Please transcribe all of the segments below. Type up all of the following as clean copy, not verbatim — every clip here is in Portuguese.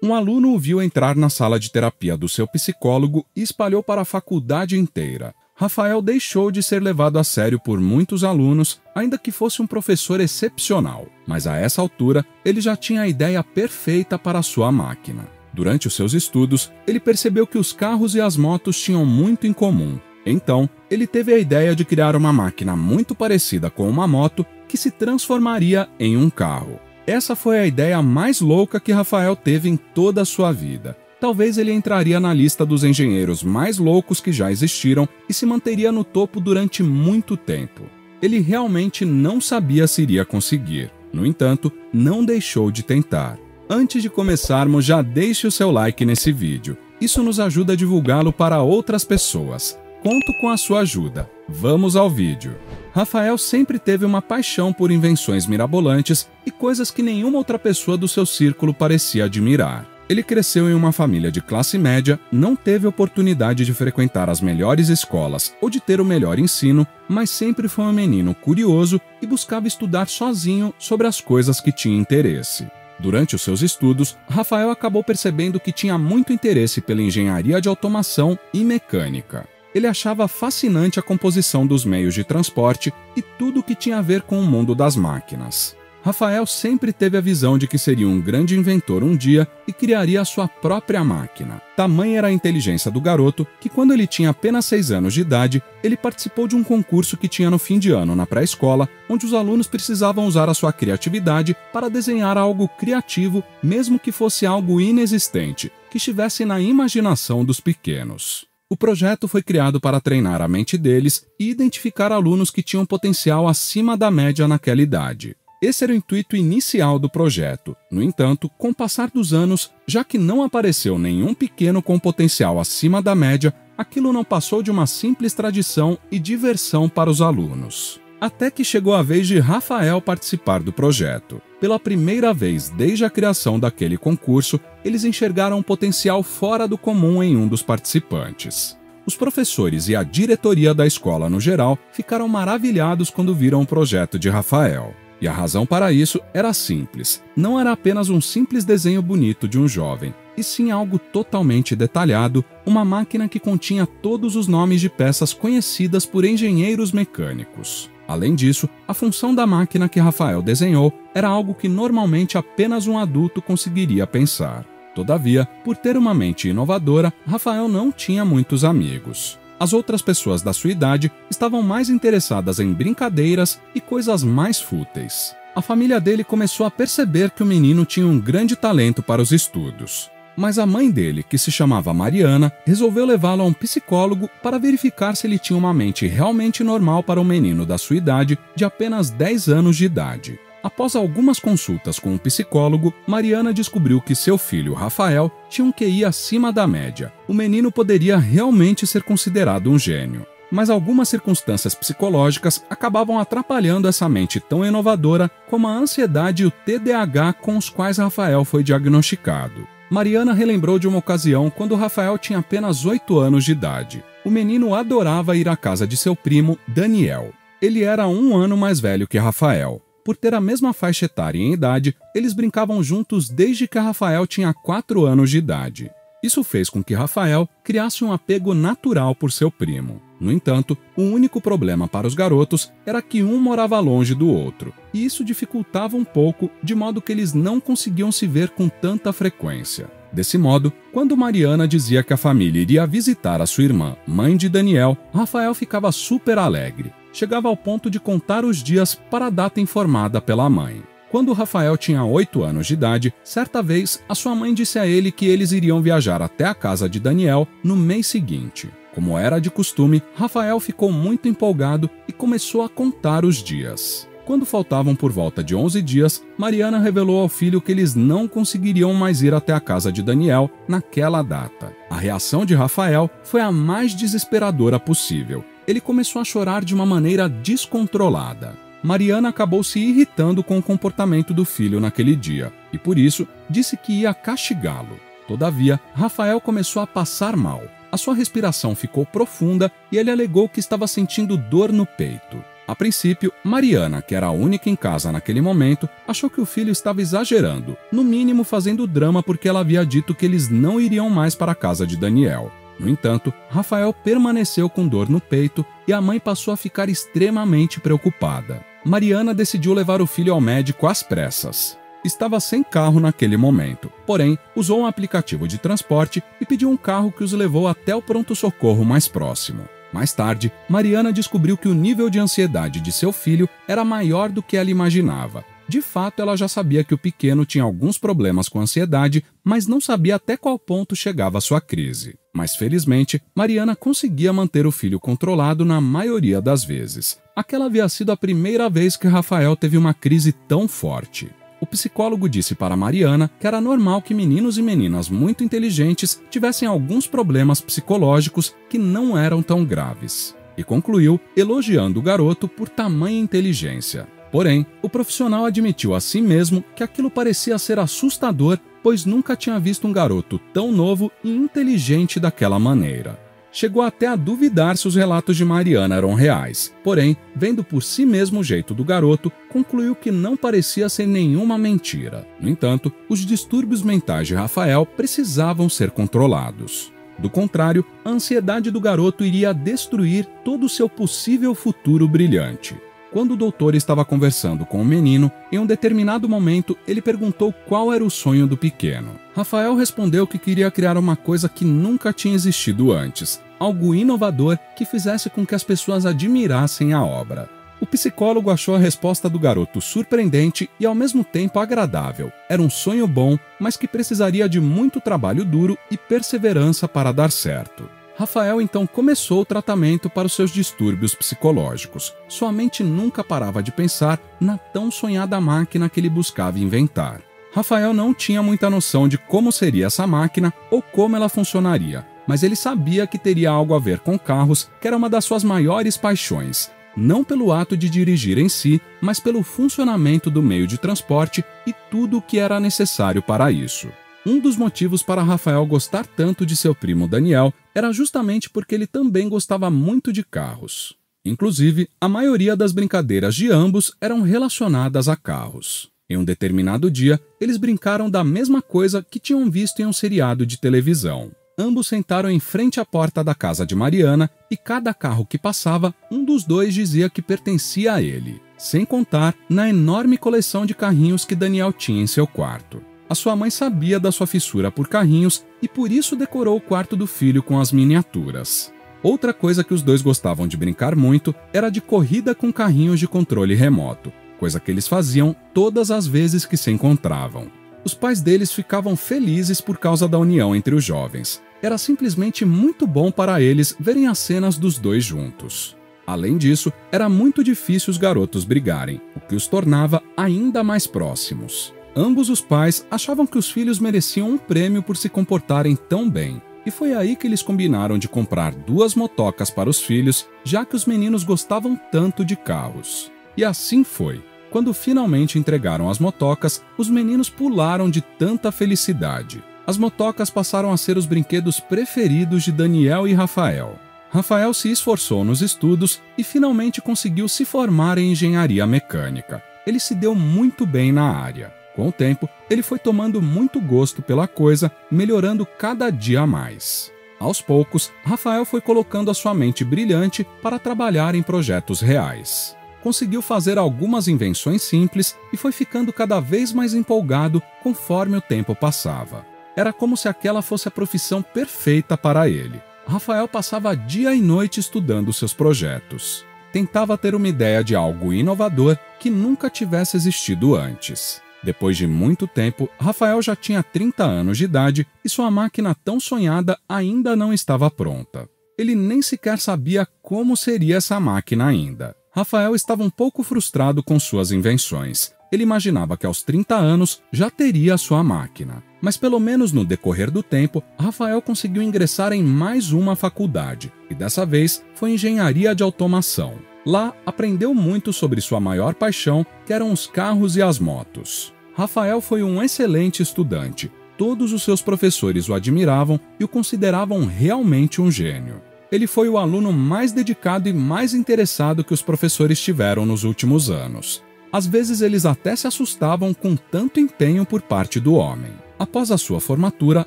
Um aluno o viu entrar na sala de terapia do seu psicólogo e espalhou para a faculdade inteira. Rafael deixou de ser levado a sério por muitos alunos, ainda que fosse um professor excepcional. Mas a essa altura, ele já tinha a ideia perfeita para a sua máquina. Durante os seus estudos, ele percebeu que os carros e as motos tinham muito em comum. Então, ele teve a ideia de criar uma máquina muito parecida com uma moto que se transformaria em um carro. Essa foi a ideia mais louca que Rafael teve em toda a sua vida. Talvez ele entraria na lista dos engenheiros mais loucos que já existiram e se manteria no topo durante muito tempo. Ele realmente não sabia se iria conseguir. No entanto, não deixou de tentar. Antes de começarmos, já deixe o seu like nesse vídeo. Isso nos ajuda a divulgá-lo para outras pessoas. Conto com a sua ajuda. Vamos ao vídeo. Rafael sempre teve uma paixão por invenções mirabolantes e coisas que nenhuma outra pessoa do seu círculo parecia admirar. Ele cresceu em uma família de classe média, não teve oportunidade de frequentar as melhores escolas ou de ter o melhor ensino, mas sempre foi um menino curioso e buscava estudar sozinho sobre as coisas que tinha interesse. Durante os seus estudos, Rafael acabou percebendo que tinha muito interesse pela engenharia de automação e mecânica. Ele achava fascinante a composição dos meios de transporte e tudo o que tinha a ver com o mundo das máquinas. Rafael sempre teve a visão de que seria um grande inventor um dia e criaria a sua própria máquina. Tamanha era a inteligência do garoto que, quando ele tinha apenas 6 anos de idade, ele participou de um concurso que tinha no fim de ano na pré-escola, onde os alunos precisavam usar a sua criatividade para desenhar algo criativo, mesmo que fosse algo inexistente, que estivesse na imaginação dos pequenos. O projeto foi criado para treinar a mente deles e identificar alunos que tinham potencial acima da média naquela idade. Esse era o intuito inicial do projeto. No entanto, com o passar dos anos, já que não apareceu nenhum pequeno com potencial acima da média, aquilo não passou de uma simples tradição e diversão para os alunos. Até que chegou a vez de Rafael participar do projeto. Pela primeira vez desde a criação daquele concurso, eles enxergaram um potencial fora do comum em um dos participantes. Os professores e a diretoria da escola no geral ficaram maravilhados quando viram o projeto de Rafael. E a razão para isso era simples. Não era apenas um simples desenho bonito de um jovem, e sim algo totalmente detalhado, uma máquina que continha todos os nomes de peças conhecidas por engenheiros mecânicos. Além disso, a função da máquina que Rafael desenhou era algo que normalmente apenas um adulto conseguiria pensar. Todavia, por ter uma mente inovadora, Rafael não tinha muitos amigos. As outras pessoas da sua idade estavam mais interessadas em brincadeiras e coisas mais fúteis. A família dele começou a perceber que o menino tinha um grande talento para os estudos. Mas a mãe dele, que se chamava Mariana, resolveu levá-lo a um psicólogo para verificar se ele tinha uma mente realmente normal para um menino da sua idade, de apenas 10 anos de idade. Após algumas consultas com um psicólogo, Mariana descobriu que seu filho, Rafael, tinha um QI acima da média. O menino poderia realmente ser considerado um gênio. Mas algumas circunstâncias psicológicas acabavam atrapalhando essa mente tão inovadora como a ansiedade e o TDAH com os quais Rafael foi diagnosticado. Mariana relembrou de uma ocasião quando Rafael tinha apenas 8 anos de idade. O menino adorava ir à casa de seu primo, Daniel. Ele era 1 ano mais velho que Rafael. Por ter a mesma faixa etária em idade, eles brincavam juntos desde que Rafael tinha 4 anos de idade. Isso fez com que Rafael criasse um apego natural por seu primo. No entanto, o único problema para os garotos era que um morava longe do outro, e isso dificultava um pouco, de modo que eles não conseguiam se ver com tanta frequência. Desse modo, quando Mariana dizia que a família iria visitar a sua irmã, mãe de Daniel, Rafael ficava super alegre. Chegava ao ponto de contar os dias para a data informada pela mãe. Quando Rafael tinha 8 anos de idade, certa vez, a sua mãe disse a ele que eles iriam viajar até a casa de Daniel no mês seguinte. Como era de costume, Rafael ficou muito empolgado e começou a contar os dias. Quando faltavam por volta de 11 dias, Mariana revelou ao filho que eles não conseguiriam mais ir até a casa de Daniel naquela data. A reação de Rafael foi a mais desesperadora possível. Ele começou a chorar de uma maneira descontrolada. Mariana acabou se irritando com o comportamento do filho naquele dia e, por isso, disse que ia castigá-lo. Todavia, Rafael começou a passar mal. A sua respiração ficou profunda e ele alegou que estava sentindo dor no peito. A princípio, Mariana, que era a única em casa naquele momento, achou que o filho estava exagerando, no mínimo fazendo drama porque ela havia dito que eles não iriam mais para a casa de Daniel. No entanto, Rafael permaneceu com dor no peito e a mãe passou a ficar extremamente preocupada. Mariana decidiu levar o filho ao médico às pressas. Estava sem carro naquele momento, porém, usou um aplicativo de transporte e pediu um carro que os levou até o pronto-socorro mais próximo. Mais tarde, Mariana descobriu que o nível de ansiedade de seu filho era maior do que ela imaginava. De fato, ela já sabia que o pequeno tinha alguns problemas com ansiedade, mas não sabia até qual ponto chegava a sua crise. Mas, felizmente, Mariana conseguia manter o filho controlado na maioria das vezes. Aquela havia sido a primeira vez que Rafael teve uma crise tão forte. O psicólogo disse para Mariana que era normal que meninos e meninas muito inteligentes tivessem alguns problemas psicológicos que não eram tão graves. E concluiu elogiando o garoto por tamanha inteligência. Porém, o profissional admitiu a si mesmo que aquilo parecia ser assustador, pois nunca tinha visto um garoto tão novo e inteligente daquela maneira. Chegou até a duvidar se os relatos de Mariana eram reais, porém, vendo por si mesmo o jeito do garoto, concluiu que não parecia ser nenhuma mentira. No entanto, os distúrbios mentais de Rafael precisavam ser controlados. Do contrário, a ansiedade do garoto iria destruir todo o seu possível futuro brilhante. Quando o doutor estava conversando com o menino, em um determinado momento ele perguntou qual era o sonho do pequeno. Rafael respondeu que queria criar uma coisa que nunca tinha existido antes, algo inovador que fizesse com que as pessoas admirassem a obra. O psicólogo achou a resposta do garoto surpreendente e ao mesmo tempo agradável. Era um sonho bom, mas que precisaria de muito trabalho duro e perseverança para dar certo. Rafael então começou o tratamento para os seus distúrbios psicológicos. Sua mente nunca parava de pensar na tão sonhada máquina que ele buscava inventar. Rafael não tinha muita noção de como seria essa máquina ou como ela funcionaria, mas ele sabia que teria algo a ver com carros, que era uma das suas maiores paixões, não pelo ato de dirigir em si, mas pelo funcionamento do meio de transporte e tudo o que era necessário para isso. Um dos motivos para Rafael gostar tanto de seu primo Daniel era justamente porque ele também gostava muito de carros. Inclusive, a maioria das brincadeiras de ambos eram relacionadas a carros. Em um determinado dia, eles brincaram da mesma coisa que tinham visto em um seriado de televisão. Ambos sentaram em frente à porta da casa de Mariana e cada carro que passava, um dos dois dizia que pertencia a ele, sem contar na enorme coleção de carrinhos que Daniel tinha em seu quarto. A sua mãe sabia da sua fissura por carrinhos e por isso decorou o quarto do filho com as miniaturas. Outra coisa que os dois gostavam de brincar muito era de corrida com carrinhos de controle remoto, coisa que eles faziam todas as vezes que se encontravam. Os pais deles ficavam felizes por causa da união entre os jovens. Era simplesmente muito bom para eles verem as cenas dos dois juntos. Além disso, era muito difícil os garotos brigarem, o que os tornava ainda mais próximos. Ambos os pais achavam que os filhos mereciam um prêmio por se comportarem tão bem, e foi aí que eles combinaram de comprar 2 motocas para os filhos, já que os meninos gostavam tanto de carros. E assim foi. Quando finalmente entregaram as motocas, os meninos pularam de tanta felicidade. As motocas passaram a ser os brinquedos preferidos de Daniel e Rafael. Rafael se esforçou nos estudos e finalmente conseguiu se formar em engenharia mecânica. Ele se deu muito bem na área. Com o tempo, ele foi tomando muito gosto pela coisa, melhorando cada dia mais. Aos poucos, Rafael foi colocando a sua mente brilhante para trabalhar em projetos reais. Conseguiu fazer algumas invenções simples e foi ficando cada vez mais empolgado conforme o tempo passava. Era como se aquela fosse a profissão perfeita para ele. Rafael passava dia e noite estudando seus projetos. Tentava ter uma ideia de algo inovador que nunca tivesse existido antes. Depois de muito tempo, Rafael já tinha 30 anos de idade e sua máquina tão sonhada ainda não estava pronta. Ele nem sequer sabia como seria essa máquina ainda. Rafael estava um pouco frustrado com suas invenções. Ele imaginava que aos 30 anos já teria a sua máquina. Mas pelo menos no decorrer do tempo, Rafael conseguiu ingressar em mais uma faculdade, e dessa vez foi engenharia de automação. Lá, aprendeu muito sobre sua maior paixão, que eram os carros e as motos. Rafael foi um excelente estudante. Todos os seus professores o admiravam e o consideravam realmente um gênio. Ele foi o aluno mais dedicado e mais interessado que os professores tiveram nos últimos anos. Às vezes eles até se assustavam com tanto empenho por parte do homem. Após a sua formatura,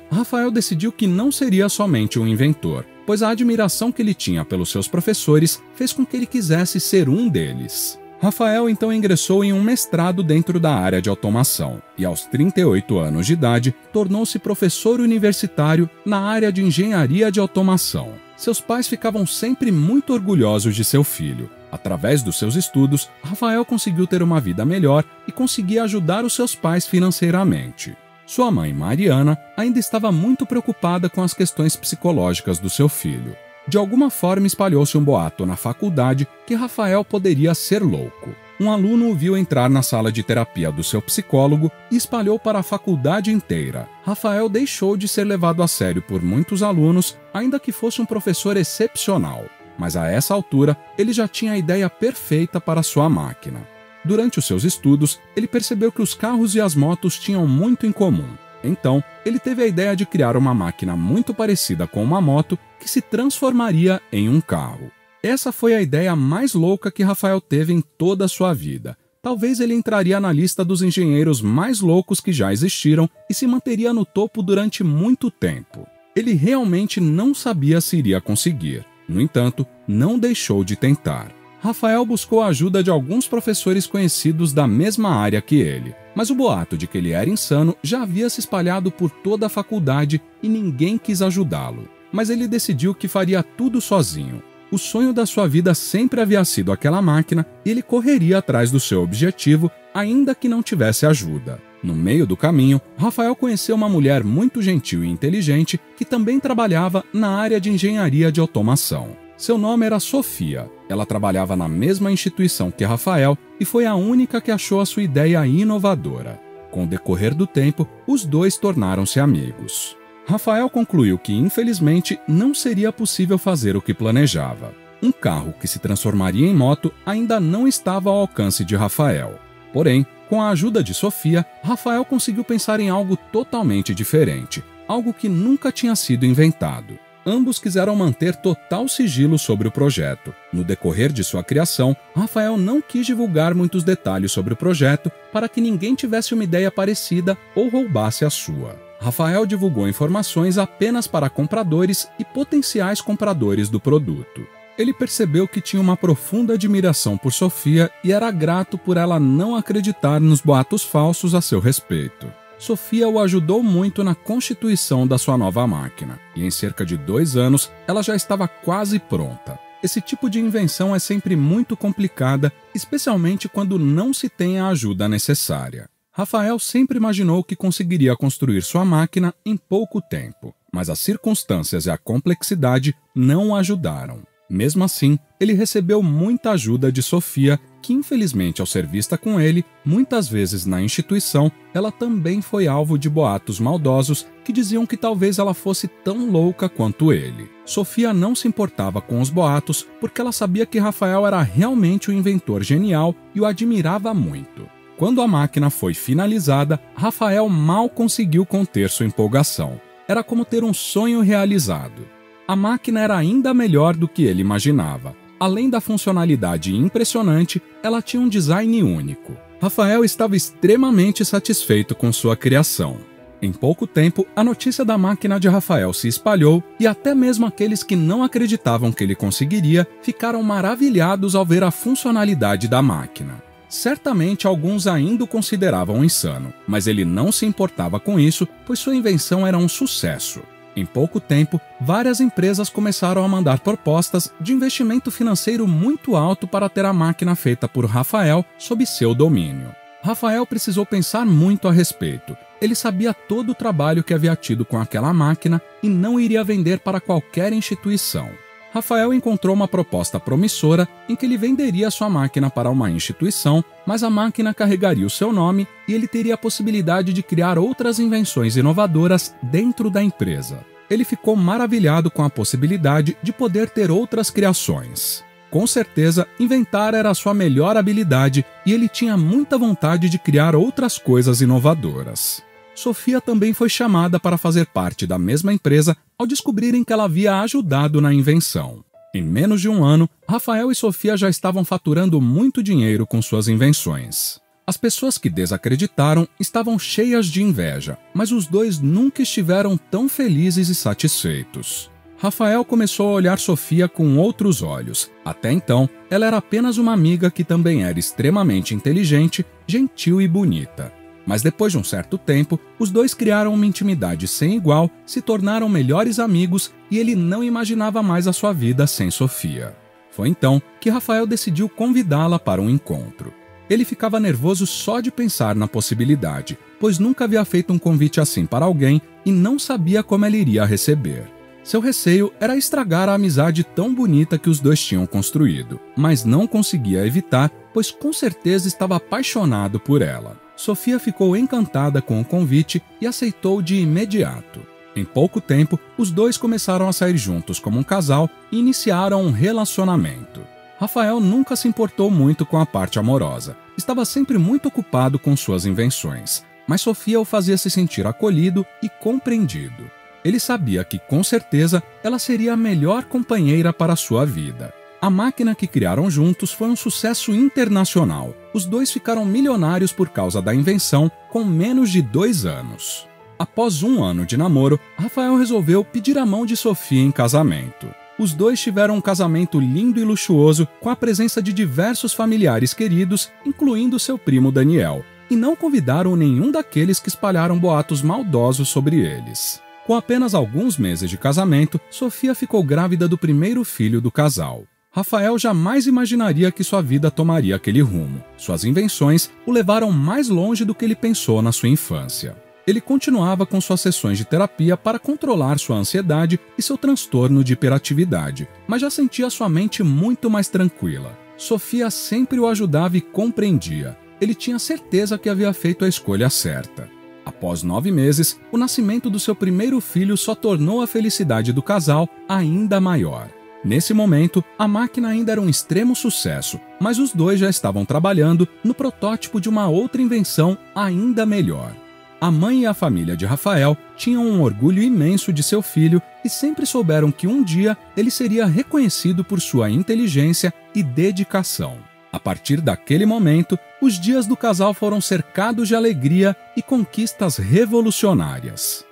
Rafael decidiu que não seria somente um inventor, pois a admiração que ele tinha pelos seus professores fez com que ele quisesse ser um deles. Rafael então ingressou em um mestrado dentro da área de automação e, aos 38 anos de idade, tornou-se professor universitário na área de engenharia de automação. Seus pais ficavam sempre muito orgulhosos de seu filho. Através dos seus estudos, Rafael conseguiu ter uma vida melhor e conseguia ajudar os seus pais financeiramente. Sua mãe, Mariana, ainda estava muito preocupada com as questões psicológicas do seu filho. De alguma forma espalhou-se um boato na faculdade que Rafael poderia ser louco. Um aluno o viu entrar na sala de terapia do seu psicólogo e espalhou para a faculdade inteira. Rafael deixou de ser levado a sério por muitos alunos, ainda que fosse um professor excepcional. Mas a essa altura, ele já tinha a ideia perfeita para sua máquina. Durante os seus estudos, ele percebeu que os carros e as motos tinham muito em comum. Então, ele teve a ideia de criar uma máquina muito parecida com uma moto que se transformaria em um carro. Essa foi a ideia mais louca que Rafael teve em toda a sua vida. Talvez ele entraria na lista dos engenheiros mais loucos que já existiram e se manteria no topo durante muito tempo. Ele realmente não sabia se iria conseguir. No entanto, não deixou de tentar. Rafael buscou a ajuda de alguns professores conhecidos da mesma área que ele, mas o boato de que ele era insano já havia se espalhado por toda a faculdade e ninguém quis ajudá-lo. Mas ele decidiu que faria tudo sozinho. O sonho da sua vida sempre havia sido aquela máquina e ele correria atrás do seu objetivo, ainda que não tivesse ajuda. No meio do caminho, Rafael conheceu uma mulher muito gentil e inteligente que também trabalhava na área de engenharia de automação. Seu nome era Sofia. Ela trabalhava na mesma instituição que Rafael e foi a única que achou a sua ideia inovadora. Com o decorrer do tempo, os dois tornaram-se amigos. Rafael concluiu que, infelizmente, não seria possível fazer o que planejava. Um carro que se transformaria em moto ainda não estava ao alcance de Rafael. Porém, com a ajuda de Sofia, Rafael conseguiu pensar em algo totalmente diferente, algo que nunca tinha sido inventado. Ambos quiseram manter total sigilo sobre o projeto. No decorrer de sua criação, Rafael não quis divulgar muitos detalhes sobre o projeto para que ninguém tivesse uma ideia parecida ou roubasse a sua. Rafael divulgou informações apenas para compradores e potenciais compradores do produto. Ele percebeu que tinha uma profunda admiração por Sofia e era grato por ela não acreditar nos boatos falsos a seu respeito. Sofia o ajudou muito na constituição da sua nova máquina, e em cerca de 2 anos ela já estava quase pronta. Esse tipo de invenção é sempre muito complicada, especialmente quando não se tem a ajuda necessária. Rafael sempre imaginou que conseguiria construir sua máquina em pouco tempo, mas as circunstâncias e a complexidade não o ajudaram. Mesmo assim, ele recebeu muita ajuda de Sofia, que infelizmente, ao ser vista com ele, muitas vezes na instituição, ela também foi alvo de boatos maldosos que diziam que talvez ela fosse tão louca quanto ele. Sofia não se importava com os boatos porque ela sabia que Rafael era realmente um inventor genial e o admirava muito. Quando a máquina foi finalizada, Rafael mal conseguiu conter sua empolgação. Era como ter um sonho realizado. A máquina era ainda melhor do que ele imaginava. Além da funcionalidade impressionante, ela tinha um design único. Rafael estava extremamente satisfeito com sua criação. Em pouco tempo, a notícia da máquina de Rafael se espalhou e até mesmo aqueles que não acreditavam que ele conseguiria ficaram maravilhados ao ver a funcionalidade da máquina. Certamente alguns ainda o consideravam insano, mas ele não se importava com isso, pois sua invenção era um sucesso. Em pouco tempo, várias empresas começaram a mandar propostas de investimento financeiro muito alto para ter a máquina feita por Rafael sob seu domínio. Rafael precisou pensar muito a respeito. Ele sabia todo o trabalho que havia tido com aquela máquina e não iria vender para qualquer instituição. Rafael encontrou uma proposta promissora em que ele venderia sua máquina para uma instituição, mas a máquina carregaria o seu nome e ele teria a possibilidade de criar outras invenções inovadoras dentro da empresa. Ele ficou maravilhado com a possibilidade de poder ter outras criações. Com certeza, inventar era a sua melhor habilidade e ele tinha muita vontade de criar outras coisas inovadoras. Sofia também foi chamada para fazer parte da mesma empresa ao descobrirem que ela havia ajudado na invenção. Em menos de um ano, Rafael e Sofia já estavam faturando muito dinheiro com suas invenções. As pessoas que desacreditaram estavam cheias de inveja, mas os dois nunca estiveram tão felizes e satisfeitos. Rafael começou a olhar Sofia com outros olhos. Até então, ela era apenas uma amiga que também era extremamente inteligente, gentil e bonita. Mas depois de um certo tempo, os dois criaram uma intimidade sem igual, se tornaram melhores amigos e ele não imaginava mais a sua vida sem Sofia. Foi então que Rafael decidiu convidá-la para um encontro. Ele ficava nervoso só de pensar na possibilidade, pois nunca havia feito um convite assim para alguém e não sabia como ela iria receber. Seu receio era estragar a amizade tão bonita que os dois tinham construído, mas não conseguia evitar, pois com certeza estava apaixonado por ela. Sofia ficou encantada com o convite e aceitou de imediato. Em pouco tempo, os dois começaram a sair juntos como um casal e iniciaram um relacionamento. Rafael nunca se importou muito com a parte amorosa. Estava sempre muito ocupado com suas invenções, mas Sofia o fazia se sentir acolhido e compreendido. Ele sabia que, com certeza, ela seria a melhor companheira para a sua vida. A máquina que criaram juntos foi um sucesso internacional. Os dois ficaram milionários por causa da invenção com menos de 2 anos. Após 1 ano de namoro, Rafael resolveu pedir a mão de Sofia em casamento. Os dois tiveram um casamento lindo e luxuoso, com a presença de diversos familiares queridos, incluindo seu primo Daniel, e não convidaram nenhum daqueles que espalharam boatos maldosos sobre eles. Com apenas alguns meses de casamento, Sofia ficou grávida do primeiro filho do casal. Rafael jamais imaginaria que sua vida tomaria aquele rumo. Suas invenções o levaram mais longe do que ele pensou na sua infância. Ele continuava com suas sessões de terapia para controlar sua ansiedade e seu transtorno de hiperatividade, mas já sentia sua mente muito mais tranquila. Sofia sempre o ajudava e compreendia. Ele tinha certeza que havia feito a escolha certa. Após 9 meses, o nascimento do seu primeiro filho só tornou a felicidade do casal ainda maior. Nesse momento, a máquina ainda era um extremo sucesso, mas os dois já estavam trabalhando no protótipo de uma outra invenção ainda melhor. A mãe e a família de Rafael tinham um orgulho imenso de seu filho e sempre souberam que um dia ele seria reconhecido por sua inteligência e dedicação. A partir daquele momento, os dias do casal foram cercados de alegria e conquistas revolucionárias.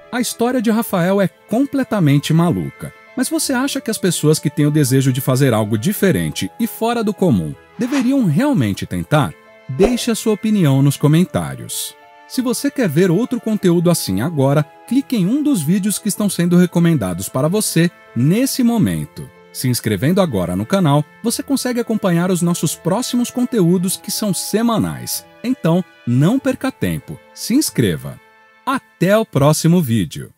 A história de Rafael é completamente maluca. Mas você acha que as pessoas que têm o desejo de fazer algo diferente e fora do comum deveriam realmente tentar? Deixe a sua opinião nos comentários. Se você quer ver outro conteúdo assim agora, clique em um dos vídeos que estão sendo recomendados para você nesse momento. Se inscrevendo agora no canal, você consegue acompanhar os nossos próximos conteúdos que são semanais. Então, não perca tempo, se inscreva. Até o próximo vídeo!